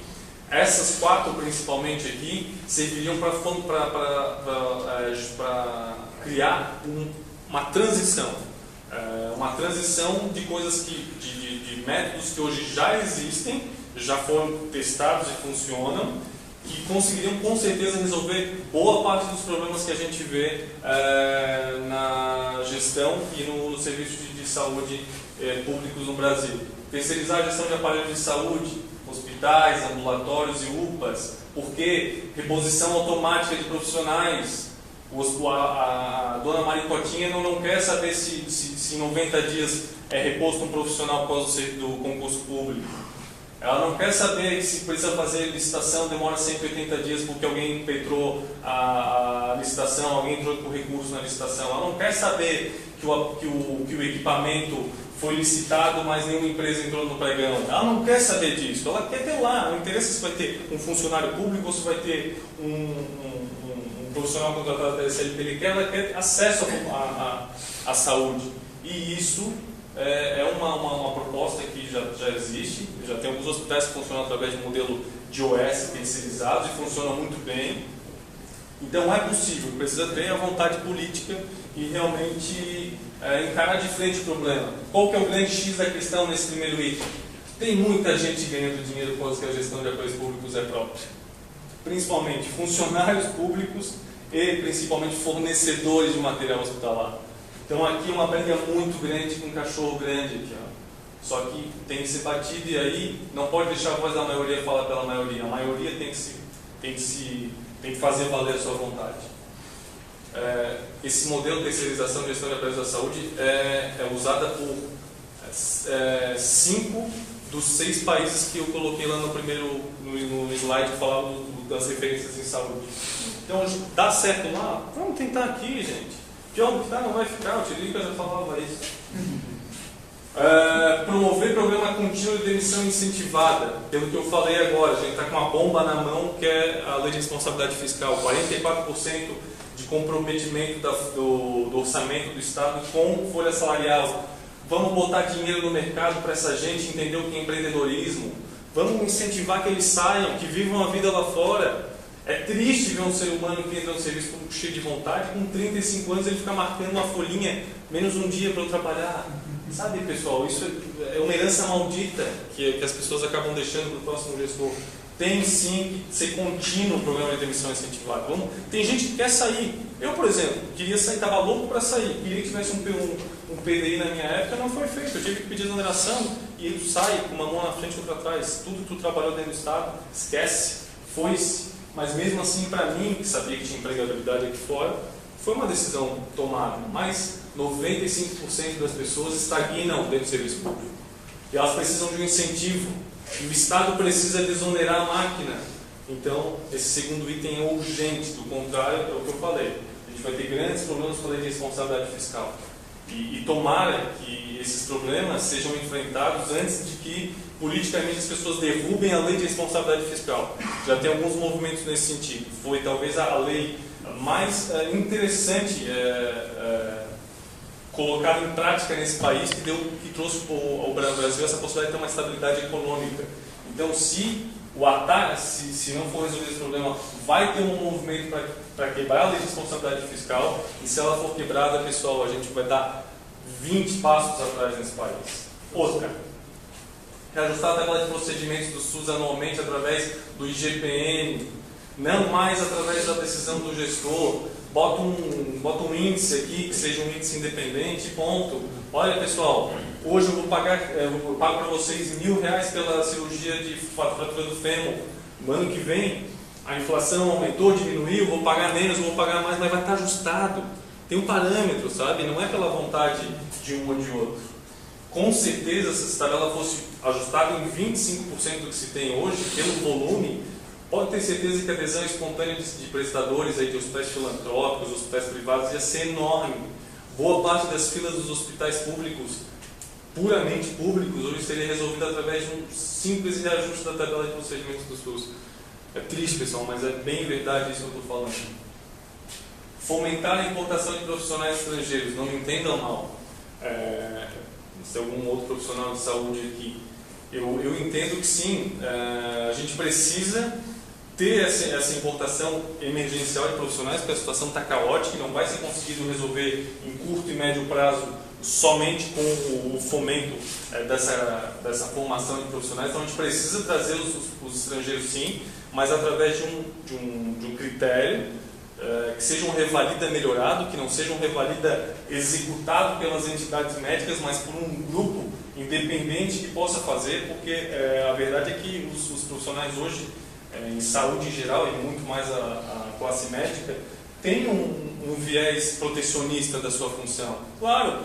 essas 4 principalmente aqui serviriam para criar uma transição de coisas de métodos que hoje já existem, já foram testados e funcionam, que conseguiriam com certeza resolver boa parte dos problemas que a gente vê na gestão e no serviço de saúde públicos no Brasil. Terceirizar a gestão de aparelhos de saúde, hospitais, ambulatórios e UPAs. Por que reposição automática de profissionais? A dona Maricotinha não quer saber se em 90 dias é reposto um profissional por causa do concurso público. Ela não quer saber se precisa fazer licitação, demora 180 dias porque alguém impetrou a licitação, alguém entrou com recurso na licitação. Ela não quer saber que o equipamento foi licitado, mas nenhuma empresa entrou no pregão. Ela não quer saber disso. Ela quer ter lá. Não interessa se vai ter um funcionário público ou se vai ter um profissional contratado da SLP. Ela quer acesso à saúde. E isso é uma proposta que já existe. Já tem alguns hospitais que funcionam através de um modelo de OS terceirizados e funcionam muito bem. Então é possível, precisa ter a vontade política e realmente encarar de frente o problema. Qual que é o grande X da questão nesse primeiro item? Tem muita gente ganhando dinheiro com que a gestão de apoios públicos é própria. Principalmente funcionários públicos e principalmente fornecedores de material hospitalar. Então aqui é uma briga muito grande com um cachorro grande aqui, ó. Só que tem que ser batido e aí não pode deixar a voz da maioria falar pela maioria. A maioria tem que fazer valer a sua vontade. Esse modelo de terceirização de gestão de aparelhos da saúde é usada por 5 dos 6 países que eu coloquei lá no primeiro no slide que falava das referências em saúde. Então, dá certo lá? Vamos tentar aqui, gente. Pior do que tá, não vai ficar. O Tirica já falava isso. Promover programa contínuo de demissão incentivada. Pelo que eu falei agora, a gente está com uma bomba na mão, que é a lei de responsabilidade fiscal. 44% de comprometimento do orçamento do Estado com folha salarial. Vamos botar dinheiro no mercado para essa gente entender o que é empreendedorismo. Vamos incentivar que eles saiam, que vivam a vida lá fora. É triste ver um ser humano que entra no serviço público cheio de vontade, com 35 anos ele fica marcando uma folhinha, menos um dia para eu trabalhar. Sabe, pessoal, isso é uma herança maldita que as pessoas acabam deixando para o próximo gestor. Tem sim que ser contínuo o programa de demissão incentivado. Tem gente que quer sair. Eu, por exemplo, queria sair, estava louco para sair. Queria que tivesse um PDI na minha época, não foi feito. Eu tive que pedir exoneração e ele sai com uma mão na frente e outra atrás. Tudo que tu trabalhou dentro do Estado, esquece, foi-se. Mas mesmo assim, para mim, que sabia que tinha empregabilidade aqui fora, foi uma decisão tomada. Mas 95% das pessoas estagnam dentro do serviço público. E elas precisam de um incentivo. E o Estado precisa desonerar a máquina. Então, esse segundo item é urgente. Do contrário, é o que eu falei. A gente vai ter grandes problemas com a lei de responsabilidade fiscal. E tomara que esses problemas sejam enfrentados antes de que politicamente as pessoas derrubem a lei de responsabilidade fiscal. Já tem alguns movimentos nesse sentido. Foi talvez a lei mais interessante colocada em prática nesse país que trouxe ao Brasil essa possibilidade de ter uma estabilidade econômica. Então, se não for resolver esse problema, vai ter um movimento para quebrar a lei de responsabilidade fiscal, e se ela for quebrada, pessoal, a gente vai dar 20 passos atrás nesse país. Outra, reajustar a tabela de procedimentos do SUS anualmente através do IGPM, não mais através da decisão do gestor. Bota um índice aqui, que seja um índice independente, ponto. Olha, pessoal, hoje eu pago para vocês R$1.000 pela cirurgia de fratura do fêmur. No ano que vem, a inflação aumentou, diminuiu, vou pagar menos, vou pagar mais, mas vai estar ajustado. Tem um parâmetro, sabe? Não é pela vontade de um ou de outro. Com certeza, se essa tabela fosse ajustada em 25% do que se tem hoje, pelo volume, pode ter certeza que a adesão espontânea de prestadores aí de hospitais filantrópicos, hospitais privados, ia ser enorme. Boa parte das filas dos hospitais públicos, puramente públicos, hoje seria resolvida através de um simples reajuste da tabela de procedimentos do SUS. É triste, pessoal, mas é bem verdade isso que eu estou falando. Fomentar a importação de profissionais estrangeiros, não me entendam mal. Se algum outro profissional de saúde aqui, eu entendo que sim, a gente precisa ter essa importação emergencial de profissionais, porque a situação está caótica e não vai ser conseguido resolver em curto e médio prazo somente com o fomento dessa formação de profissionais. Então a gente precisa trazer os estrangeiros sim, mas através de um critério que seja um revalida melhorado, que não seja um revalida executado pelas entidades médicas, mas por um grupo independente que possa fazer, porque a verdade é que os profissionais hoje, em saúde em geral, e muito mais a classe médica, tem um viés protecionista da sua função. Claro,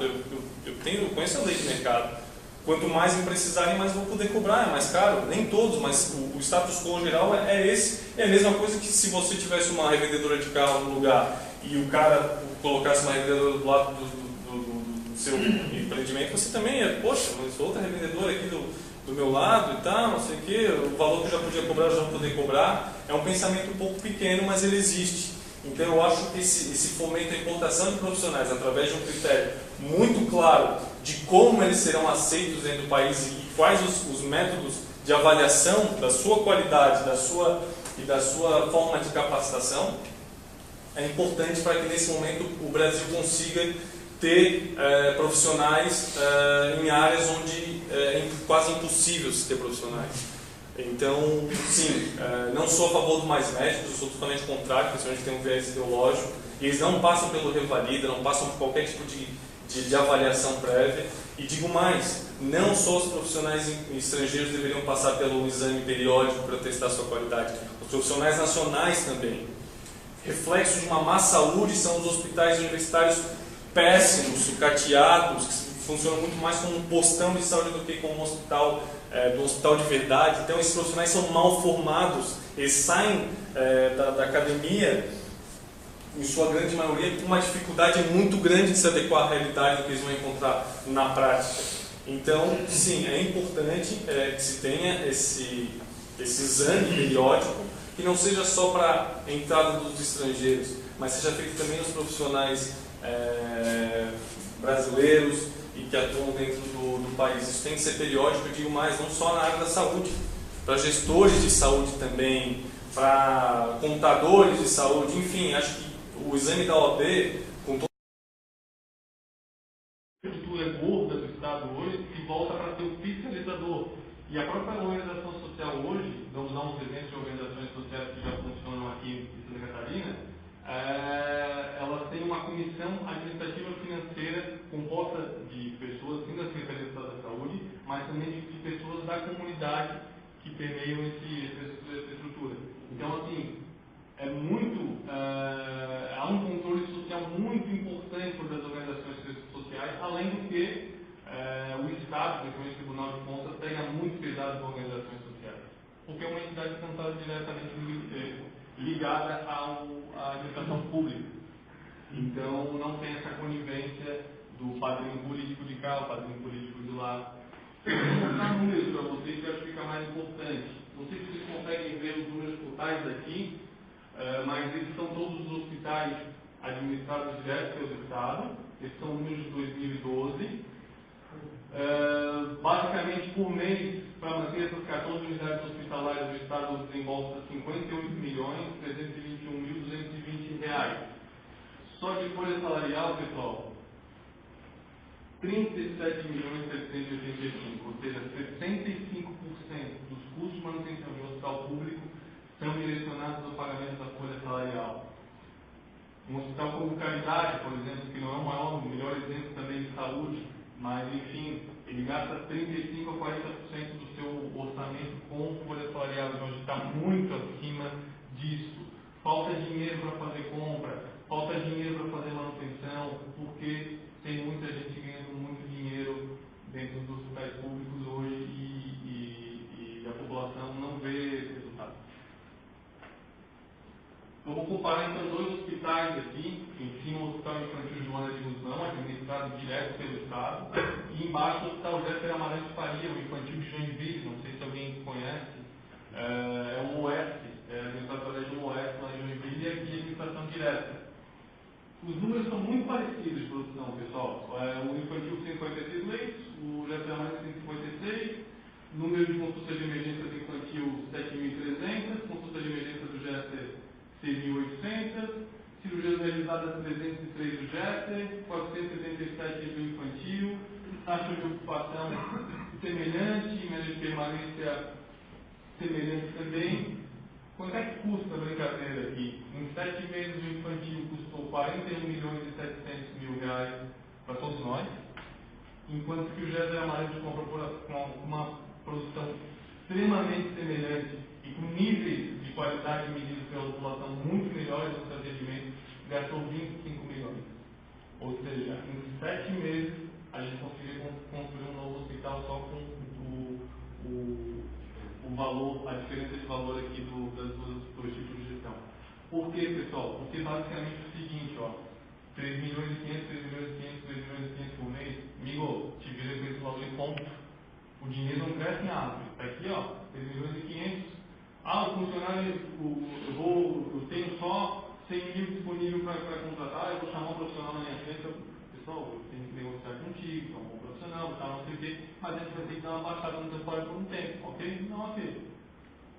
eu conheço a lei de mercado. Quanto mais me precisarem, mais vou poder cobrar, é mais caro. Nem todos, mas o status quo geral é esse. É a mesma coisa que se você tivesse uma revendedora de carro no lugar e o cara colocasse uma revendedora do lado do seu empreendimento, você também poxa, mas outra revendedora aqui do meu lado e tal, não sei o quê, o valor que eu já podia cobrar, eu já vou poder cobrar. É um pensamento um pouco pequeno, mas ele existe. Então eu acho que esse fomento à importação de profissionais através de um critério muito claro de como eles serão aceitos dentro do país e quais os métodos de avaliação da sua qualidade e da sua forma de capacitação é importante para que nesse momento o Brasil consiga ter profissionais em áreas onde é quase impossível se ter profissionais. Então, sim, não sou a favor do mais médicos, eu sou totalmente contrário, principalmente tem um viés ideológico, e eles não passam pelo revalida, não passam por qualquer tipo de avaliação prévia. E digo mais, não só os profissionais estrangeiros deveriam passar pelo exame periódico para testar sua qualidade, os profissionais nacionais também. Reflexo de uma má saúde são os hospitais universitários péssimos, sucateados, que funcionam muito mais como um postão de saúde do que como um hospital do hospital de verdade. Então esses profissionais são mal formados, eles saem da academia, em sua grande maioria, com uma dificuldade muito grande de se adequar à realidade do que eles vão encontrar na prática. Então, sim, é importante que se tenha esse exame periódico, que não seja só para a entrada dos estrangeiros, mas seja feito também aos profissionais brasileiros e que atuam dentro do país. Isso tem que ser periódico, eu digo mais, não só na área da saúde, para gestores de saúde também, para contadores de saúde, enfim, acho que o exame da OAB, com todo a estrutura gorda do Estado hoje, se volta para ser o fiscalizador. E a própria organização social hoje, vamos dar uns exemplos de organizações sociais que já funcionam aqui em Santa Catarina, elas têm uma comissão administrativa financeira composta de pessoas, sim, da Secretaria de Estado da Saúde, mas também de pessoas da comunidade que permeiam essa estrutura. Então, assim, há um controle social muito importante por das organizações sociais, além do que o Estado, principalmente o Tribunal de Contas, pega muito pesado das organizações sociais, porque é uma entidade que não está diretamente ligada à administração pública. Então, não tem essa conivência do padrinho político de cá, o padrinho político de lá. Eu vou mostrar números para vocês que eu acho que fica mais importante. Não sei se vocês conseguem ver os números totais daqui, mas esses são todos os hospitais administrados direto pelo Estado. Esses são números de 2012. Basicamente, por mês, para manter essas 14 unidades hospitalares, o Estado desembolsa R$ 58.321.220. Só de folha salarial, pessoal, R$ 37.785, ou seja, 65% dos custos de manutenção de um hospital público são direcionados ao pagamento da folha salarial. Um hospital como Caridade, por exemplo, que não é o melhor exemplo também de saúde, mas enfim, ele gasta 35% a 40% do seu orçamento com folha salarial, então a gente está muito acima disso. Falta dinheiro para fazer compra, falta dinheiro para fazer manutenção, porque tem muita gente ganhando muito dinheiro dentro dos hospitais públicos hoje e a população não vê esse resultado. Vamos comparar então dois hospitais aqui, em cima o Hospital Infantil Joana de Guzmão, administrado direto pelo Estado, e embaixo o Hospital Jéssica Amarante Faria, o Infantil de Joinville, não sei se alguém conhece, é um OS, administrado através de um OS lá em Joinville, e aqui administração direta. Os números são muito parecidos de produção, pessoal. O Infantil 156 leitos, o Jéssica Amarante 156, número de consultas de emergência do Infantil 7.300, consultas de emergência do Jéssica 6.800, cirurgias realizadas 303 do Jéssica, 477 do Infantil, taxa de ocupação semelhante, média de permanência semelhante também. Quanto é que custa a brincadeira aqui? Em 7 meses o Infantil custou R$41.700.000 para todos nós, enquanto que o Jéssica Amarante, com uma produção extremamente semelhante e com níveis de qualidade medidos pela população muito melhores no seu atendimento, gastou 25 milhões. Ou seja, em 7 meses a gente conseguiu construir um novo hospital só com o valor, a diferença de valor aqui dos dois tipos de gestão. Por quê, pessoal? Porque basicamente é o seguinte, ó, 3 milhões e 500, 3 milhões e 500, 3 milhões e 500 por mês, amigo, te vira com esse valor em ponto. O dinheiro não cresce em árvore. Está aqui, ó, 3 milhões e 500. O funcionário, eu tenho só 100 mil disponível para contratar, eu vou chamar um profissional na minha frente, pessoal, eu tenho que negociar contigo, é um bom profissional, tá, não sei o quê, mas a gente vai ter que dar uma baixada no transporte por um tempo, ok? Não, ok.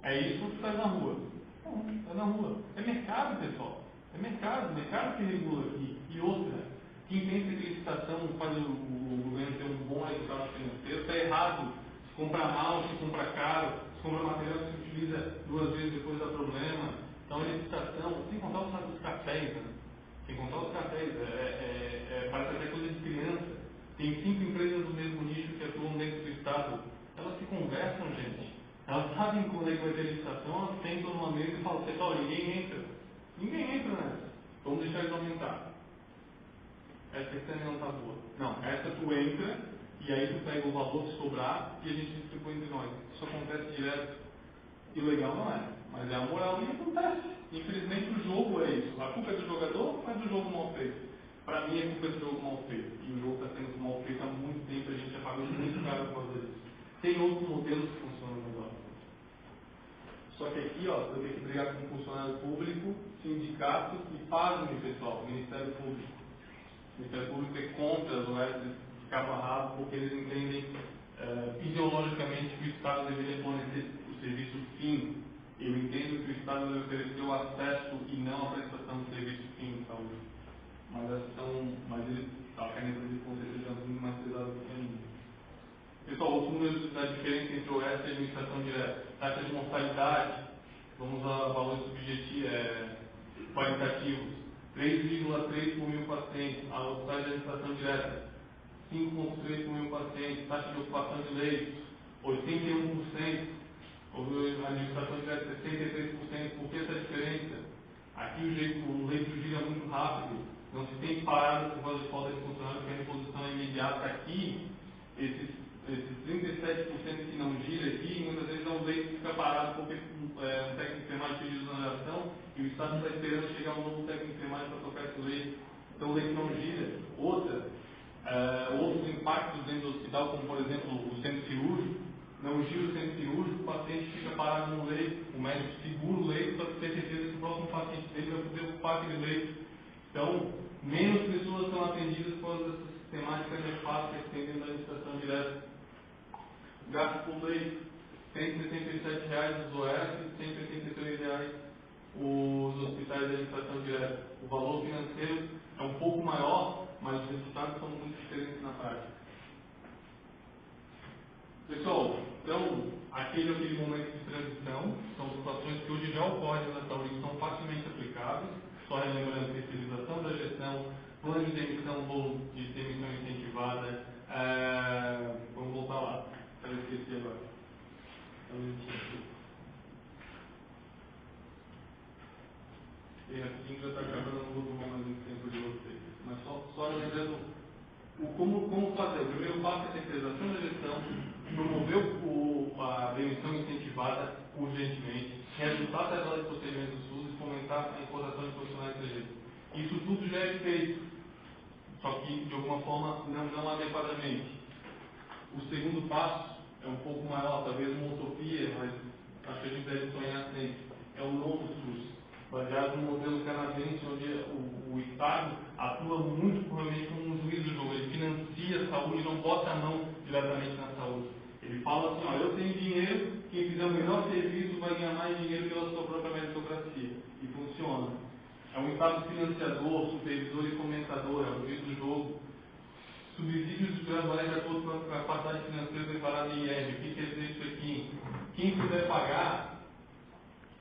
É isso que faz na rua. Não, é na rua. É mercado, pessoal. É mercado que regula aqui. E outra, quem pensa que licitação faz o governo ter um bom resultado financeiro, está errado. Se compra mal, se compra caro, se compra material que se utiliza 2 vezes depois dá problema. Então a licitação, sem contar os cafés, né? Sem contar os cafés, parece até coisa de criança. Tem 5 empresas do mesmo nicho que atuam dentro do Estado. Elas se conversam, gente. Elas sabem quando é que vai ter licitação, elas sentam numa mesa e falam, pessoal, ninguém entra. Ninguém entra nessa. Vamos deixar eles aumentar. Essa aqui também não está boa. Não, essa tu entra e aí tu pega o valor que sobrar e a gente distribui entre nós. Isso acontece direto. E legal não é, mas é a moral que acontece. Infelizmente o jogo é isso. A culpa é do jogador ou é do jogo mal feito? Para mim a culpa é do jogo mal feito. E o jogo está sendo mal feito há muito tempo, a gente já pagou muito caro por causa disso. Tem outros modelos que funcionam melhor. Só que aqui, ó, eu tenho que brigar com funcionário público, sindicato e pasme, pessoal, Ministério Público. O Ministério Público é contra as OS de cabo a rabo porque eles entendem ideologicamente que o Estado deveria fornecer o serviço fim. Eu entendo que o Estado deve oferecer o acesso e não a prestação de serviço fim de saúde. Mas a caneta de com certeza é muito mais pesada do que a minha. Pessoal, outros números da diferença entre OS e administração direta. Taxa de mortalidade, vamos a valores qualitativos. 3,3 por mil pacientes. A taxa de administração direta, 5,3 por mil pacientes. Taxa de ocupação de leitos, 81%. A administração direta, 63%. Por que essa diferença? Aqui o leito gira muito rápido. Não se tem parada por causa de falta de funcionário, porque a reposição é imediata. Aqui, esses 37% que não gira aqui, muitas vezes é um leito que fica parado porque um técnico enfermagem pediu exoneração e o Estado está esperando chegar um novo técnico enfermagem para tocar esse leito. Então o leito não gira. Outros impactos dentro do hospital, como por exemplo o centro cirúrgico, não gira o centro cirúrgico, o paciente fica parado no leito, o médico segura o leito para ter certeza que o próximo paciente dele vai poder ocupar aquele leito. Então, menos pessoas são atendidas por essas sistemáticas nefastas que tem dentro da administração direta. Gasto por leito, R$ 167 os OS e R$ 183 os hospitais de administração direta. O valor financeiro é um pouco maior, mas os resultados são muito diferentes na prática. Pessoal, então, aquele momento de transição são situações que hoje já ocorrem na saúde e são facilmente aplicáveis. Só relembrando terceirização da gestão, plano de demissão de demissão incentivada. Vamos voltar lá. Eu esqueci agora. Tem aqui que já está acabando, não vou tomar mais muito tempo de vocês. Mas só lembrando como fazer. O primeiro passo é a terceirização da gestão, promover a demissão incentivada urgentemente, reajustar a tabela de procedimentos do SUS e fomentar a importação de profissionais estrangeiros. Isso tudo já é feito, só que de alguma forma não adequadamente. O segundo passo é um pouco maior, talvez uma utopia, mas acho que a gente deve sonhar sempre. É o novo SUS, baseado no modelo canadense, onde o Estado atua muito provavelmente como um juiz do jogo. Ele financia a saúde e não bota a mão diretamente na saúde. Ele fala assim, eu tenho dinheiro, quem fizer o melhor serviço vai ganhar mais dinheiro pela sua própria meritocracia. E funciona. É um Estado financiador, supervisor e fomentador, é o juiz do jogo. Subsídios graduais de acordo com a capacidade financeira declarada em IEB. O que quer dizer isso aqui? Quem puder pagar,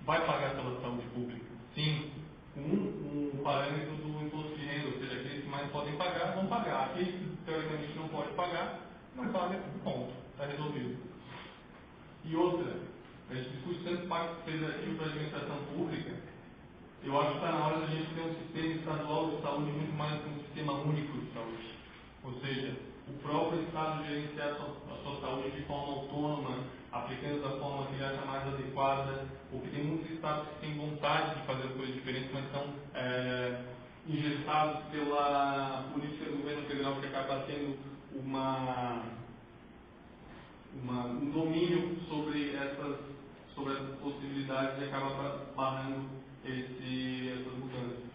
vai pagar pela saúde pública. Sim, com um parâmetro do imposto de renda, ou seja, aqueles que mais podem pagar, vão pagar. Aqueles que teoricamente não podem pagar, não pagam, ponto. Está resolvido. E outra, a gente discute tanto pacto federativo para a administração pública, eu acho que está na hora da gente ter um sistema estadual de saúde muito mais que um sistema único de saúde. Ou seja, o próprio Estado gerenciar a sua saúde de forma autônoma, aplicando da forma que ele acha mais adequada, porque tem muitos Estados que têm vontade de fazer coisas diferentes, mas são engessados pela política do governo federal, que acaba tendo um domínio sobre essas possibilidades e acaba barrando essas mudanças.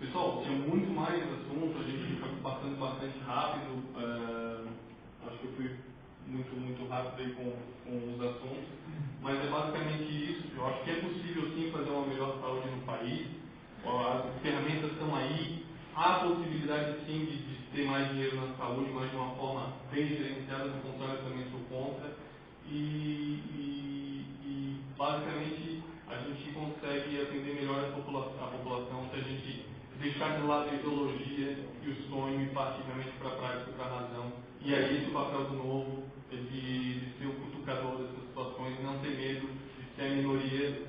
Pessoal, tinha muito mais assunto, a gente foi passando bastante rápido, acho que eu fui muito rápido aí com os assuntos, mas é basicamente isso. Eu acho que é possível sim fazer uma melhor saúde no país, as ferramentas estão aí, há possibilidade sim de ter mais dinheiro na saúde, mas de uma forma bem gerenciada, do contrário eu também sou contra, e basicamente a gente consegue atender melhor a população se a gente deixar de lado a ideologia e o sonho e partir realmente para a prática e para a razão. E é esse o papel do novo, de ser o cutucador dessas situações, não ter medo de ser a minoria